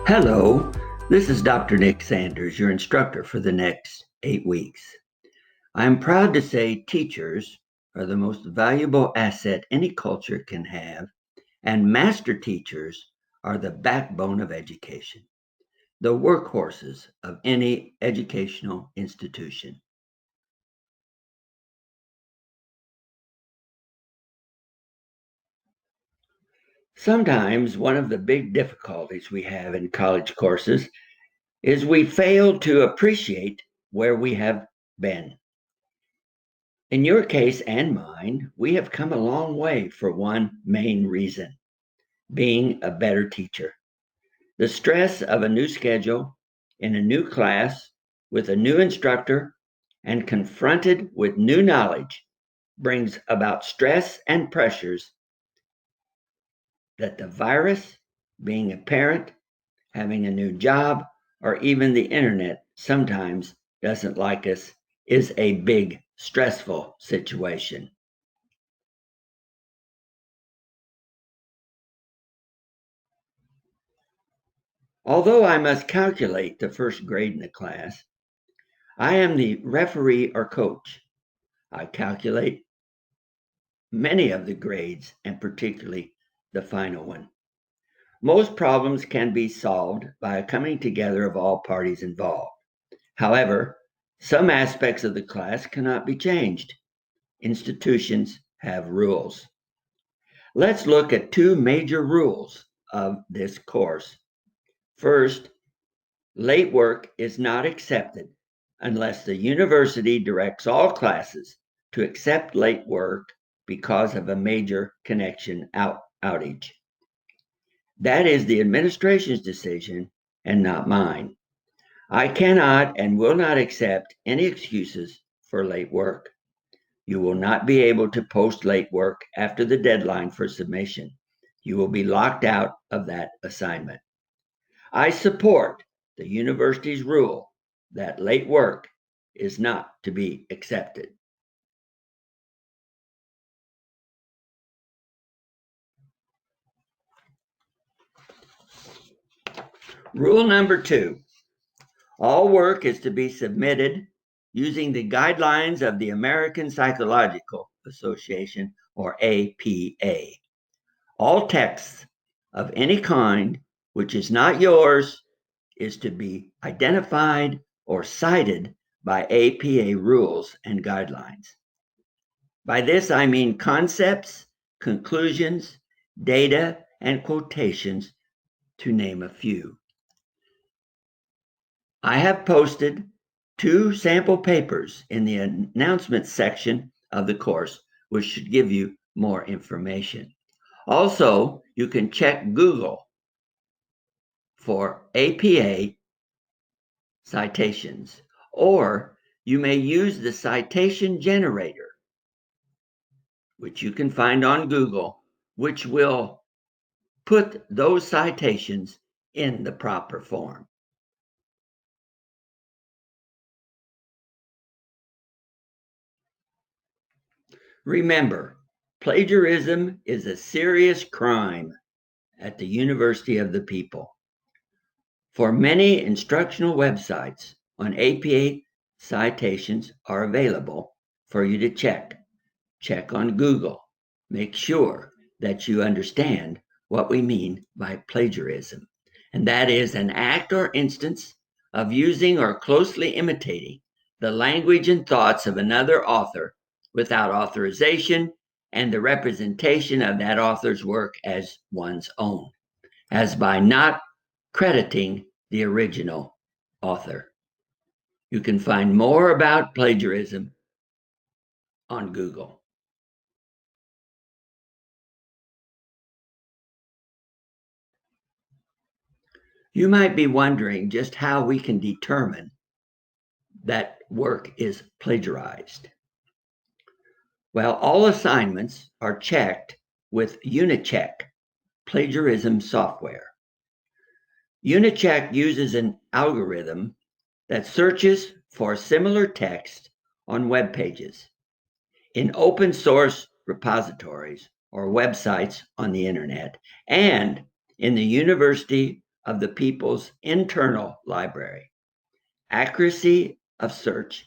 Hello, this is Dr. Nick Sanders, your instructor for the next 8 weeks. I am proud to say teachers are the most valuable asset any culture can have, and master teachers are the backbone of education, the workhorses of any educational institution. Sometimes one of the big difficulties we have in college courses is we fail to appreciate where we have been. In your case and mine, we have come a long way for one main reason: being a better teacher. The stress of a new schedule, in a new class, with a new instructor, and confronted with new knowledge brings about stress and pressures that the virus, being a parent, having a new job, or even the internet sometimes doesn't like us, is a big, stressful situation. Although I must calculate the first grade in the class, I am the referee or coach. I calculate many of the grades, and particularly the final one. Most problems can be solved by a coming together of all parties involved. However, some aspects of the class cannot be changed. Institutions have rules. Let's look at two major rules of this course. First, late work is not accepted unless the university directs all classes to accept late work because of a major connection outage. That is the administration's decision and not mine. I cannot and will not accept any excuses for late work. You will not be able to post late work after the deadline for submission. You will be locked out of that assignment. I support the university's rule that late work is not to be accepted. Rule number 2: all work is to be submitted using the guidelines of the American Psychological Association, or APA. All texts of any kind which is not yours is to be identified or cited by APA rules and guidelines. By this, I mean concepts, conclusions, data, and quotations, to name a few. I have posted 2 sample papers in the announcements section of the course, which should give you more information. Also, you can check Google for APA citations, or you may use the citation generator, which you can find on Google, which will put those citations in the proper form. Remember, plagiarism is a serious crime at the University of the People. For many instructional websites on APA, citations are available for you to check. Check on Google. Make sure that you understand what we mean by plagiarism. And that is an act or instance of using or closely imitating the language and thoughts of another author without authorization and the representation of that author's work as one's own, as by not crediting the original author. You can find more about plagiarism on Google. You might be wondering just how we can determine that work is plagiarized. Well, all assignments are checked with Unicheck plagiarism software. Unicheck uses an algorithm that searches for similar text on web pages, in open source repositories or websites on the internet, and in the university of the people's internal library. Accuracy of search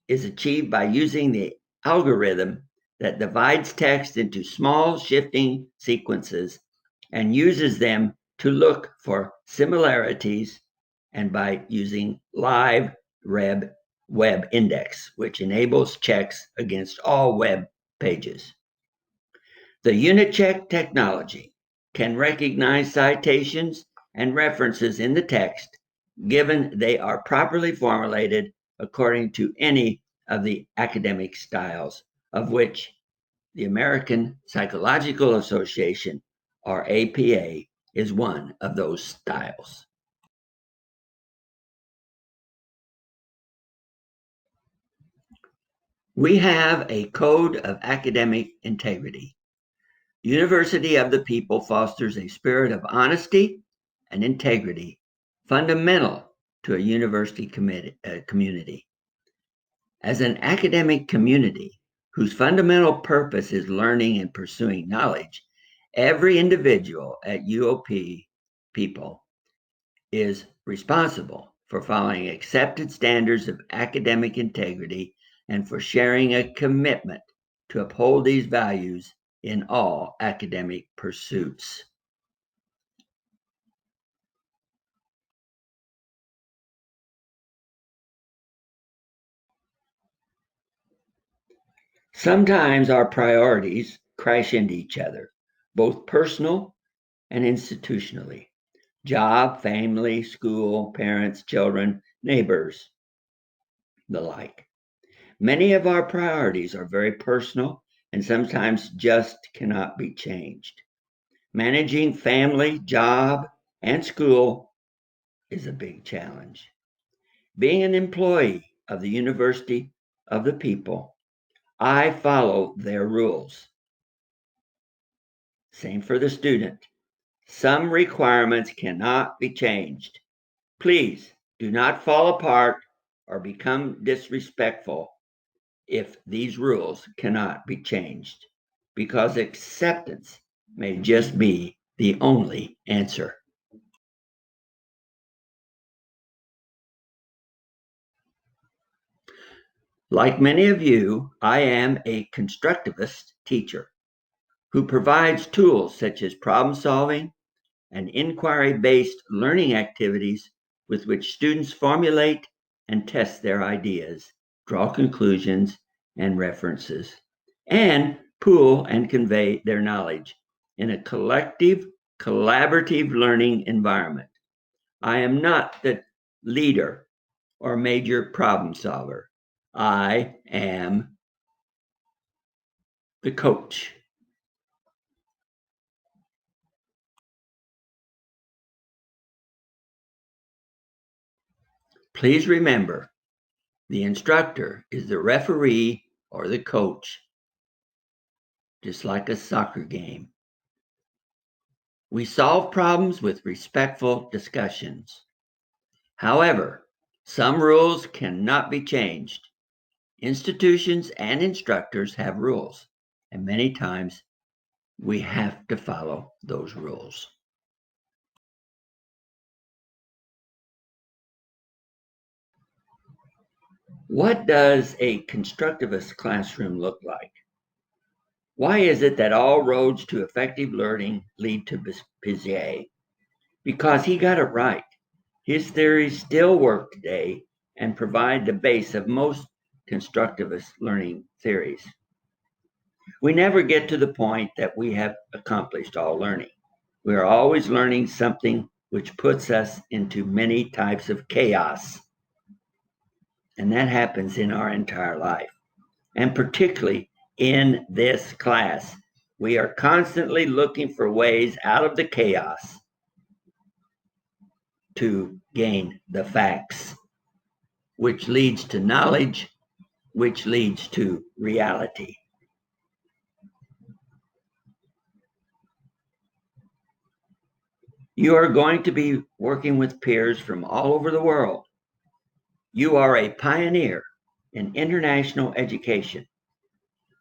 is achieved by using the algorithm that divides text into small shifting sequences and uses them to look for similarities, and by using live web index, which enables checks against all web pages. The UNICHECK technology can recognize citations and references in the text, given they are properly formulated according to any of the academic styles, of which the American Psychological Association, or APA, is one of those styles. We have a code of academic integrity. University of the People fosters a spirit of honesty and integrity, fundamental to a university community. As an academic community whose fundamental purpose is learning and pursuing knowledge, every individual at UOP People is responsible for following accepted standards of academic integrity and for sharing a commitment to uphold these values in all academic pursuits. Sometimes our priorities crash into each other, both personal and institutionally. Job, family, school, parents, children, neighbors, the like. Many of our priorities are very personal and sometimes just cannot be changed. Managing family, job, and school is a big challenge. Being an employee of the University of the People, I follow their rules. Same for the student. Some requirements cannot be changed. Please do not fall apart or become disrespectful if these rules cannot be changed, because acceptance may just be the only answer. Like many of you, I am a constructivist teacher who provides tools such as problem solving and inquiry based learning activities with which students formulate and test their ideas, draw conclusions and references, and pool and convey their knowledge in a collective, collaborative learning environment. I am not the leader or major problem solver. I am the coach. Please remember, the instructor is the referee or the coach, just like a soccer game. We solve problems with respectful discussions. However, some rules cannot be changed. Institutions and instructors have rules, and many times we have to follow those rules. What does a constructivist classroom look like? Why is it that all roads to effective learning lead to Piaget? Because he got it right. His theories still work today and provide the base of most constructivist learning theories. We never get to the point that we have accomplished all learning. We are always learning something which puts us into many types of chaos. And that happens in our entire life. And particularly in this class, we are constantly looking for ways out of the chaos to gain the facts, which leads to knowledge, which leads to reality. You are going to be working with peers from all over the world. You are a pioneer in international education.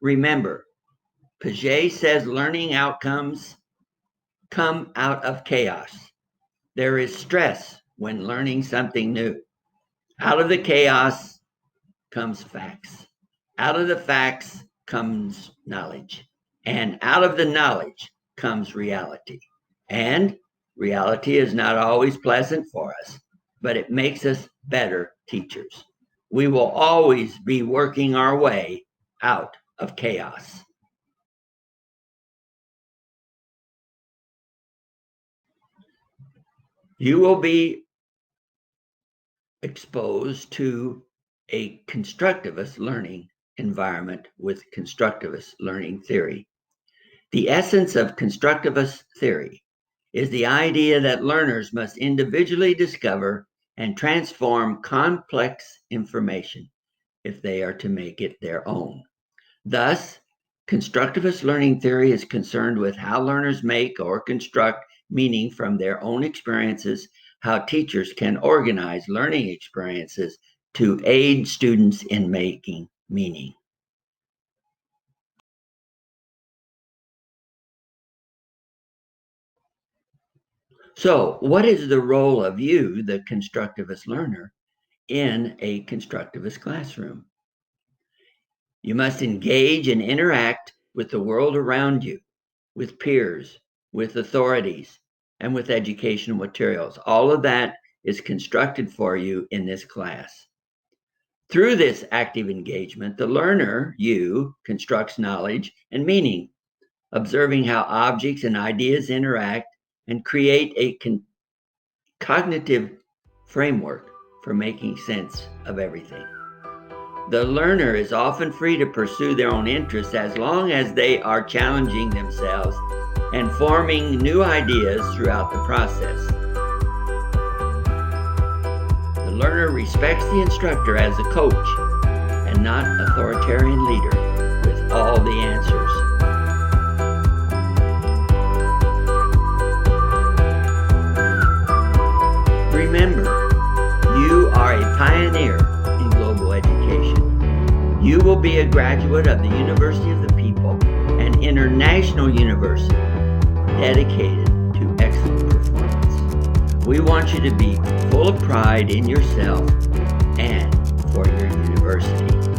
Remember, Piaget says learning outcomes come out of chaos. There is stress when learning something new. Out of the chaos comes facts. Out of the facts comes knowledge. And out of the knowledge comes reality. And reality is not always pleasant for us, but it makes us better teachers. We will always be working our way out of chaos. You will be exposed to a constructivist learning environment with constructivist learning theory. The essence of constructivist theory is the idea that learners must individually discover and transform complex information if they are to make it their own. Thus, constructivist learning theory is concerned with how learners make or construct meaning from their own experiences, how teachers can organize learning experiences to aid students in making meaning. So, what is the role of you, the constructivist learner, in a constructivist classroom? You must engage and interact with the world around you, with peers, with authorities, and with educational materials. All of that is constructed for you in this class. Through this active engagement, the learner, you, constructs knowledge and meaning, observing how objects and ideas interact and create a cognitive framework for making sense of everything. The learner is often free to pursue their own interests as long as they are challenging themselves and forming new ideas throughout the process. The learner respects the instructor as a coach and not authoritarian leader with all the answers. Remember, you are a pioneer in global education. You will be a graduate of the University of the People, an international university dedicated to excellent performance. We want you to be full of pride in yourself and for your university.